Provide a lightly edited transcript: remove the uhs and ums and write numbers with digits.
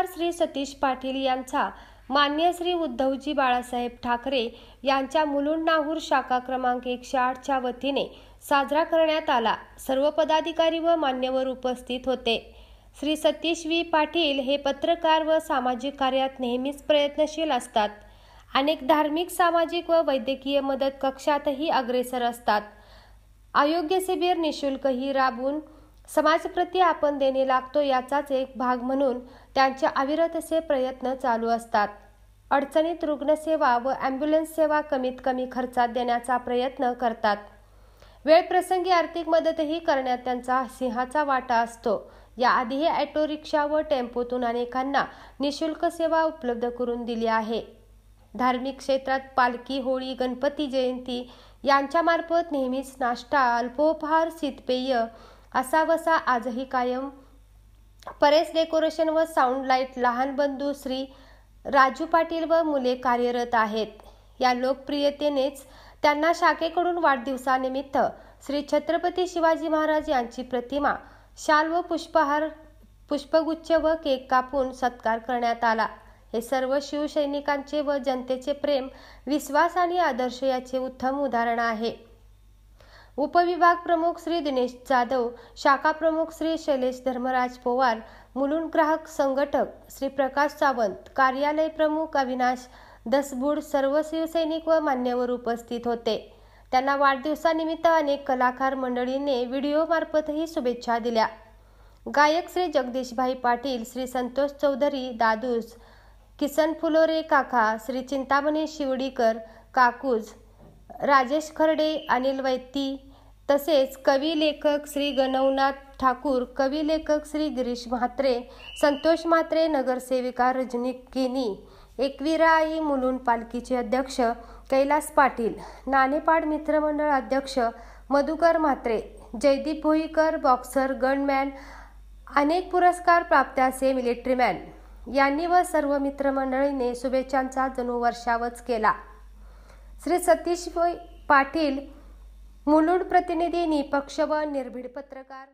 पत्रकार श्री सतीश पाटील यांचा मान्य श्री उद्धवजी बाळासाहेब ठाकरे यांच्या मुलुंड नाहूर शाखा क्रमांक 108 च्या वतीने साजरा करण्यात आला। सर्व पदाधिकारी व मान्यवर उपस्थित होते। श्री सतीश व्ही पाटील हे पत्रकार व सामाजिक कार्यात नेहमीच प्रयत्नशील असतात। अनेक धार्मिक, सामाजिक व वैद्यकीय मदत कक्षातही अग्रेसर असतात। आरोग्य शिबिर निशुल्कही राबवून समाजप्रती आपण देणे लागतो याचाच एक भाग म्हणून त्यांचे अविरत असे प्रयत्न चालू असतात। अडचणीत रुग्णसेवा व ॲम्ब्युलन्स सेवा कमीत कमी खर्चात देण्याचा प्रयत्न करतात। वेळ प्रसंगी आर्थिक मदतही करण्यात त्यांचा सिंहाचा वाटा असतो। याआधीही ऑटो रिक्षा व टेम्पोतून अनेकांना निशुल्क सेवा उपलब्ध करून दिली आहे। धार्मिक क्षेत्रात पालखी, होळी, गणपती जयंती यांच्यामार्फत नेहमीच नाश्ता, अल्पोपहार, शीतपेय असा वसा आजही कायम। परेश डेकोरेशन व साऊंड लाईट लहान बंधू श्री राजू पाटील व मुले कार्यरत आहेत। या लोकप्रियतेनेच त्यांना शाखेकडून वाढदिवसानिमित्त श्री छत्रपती शिवाजी महाराज यांची प्रतिमा, शाल व पुष्पहार, पुष्पगुच्छ व केक कापून सत्कार करण्यात आला। हे सर्व शिवसैनिकांचे व जनतेचे प्रेम, विश्वास आणि आदर्श याचे उत्तम उदाहरण आहे। उपविभाग प्रमुख श्री दिनेश जाधव, शाखा प्रमुख श्री शैलेश धर्मराज पवार, मुलुंड ग्राहक संघटक श्री प्रकाश सावंत, कार्यालय प्रमुख अविनाश दसबूड, सर्व शिवसैनिक व मान्यवर उपस्थित होते। त्यांना वाढदिवसानिमित्त अनेक कलाकार मंडळींनी व्हिडिओ मार्फतही शुभेच्छा दिल्या। गायक श्री जगदीशभाई पाटील, श्री संतोष चौधरी, दादूस, किसन फुलोरे काका, श्री चिंतामणी शिवडीकर, काकूज, राजेश खर्डे, अनिल वैती, तसेच कवी लेखक श्री गणवनाथ ठाकूर, कवी लेखक श्री गिरीश म्हात्रे, संतोष म्हात्रे, नगरसेविका रजनी केनी, एकविरा आई मुलुंड पालखीचे अध्यक्ष कैलास पाटील, नाणेपाड मित्रमंडळ अध्यक्ष मधुकर म्हात्रे, जयदीप भोईकर, बॉक्सर, गनमॅन, अनेक पुरस्कार प्राप्त असे मिलिटरीमॅन यांनी व सर्व मित्रमंडळींनी शुभेच्छांचा जणू वर्षावच केला। श्री सतीश पाटील, मुलुंड प्रतिनिधी, निपक्ष व निर्भीड पत्रकार।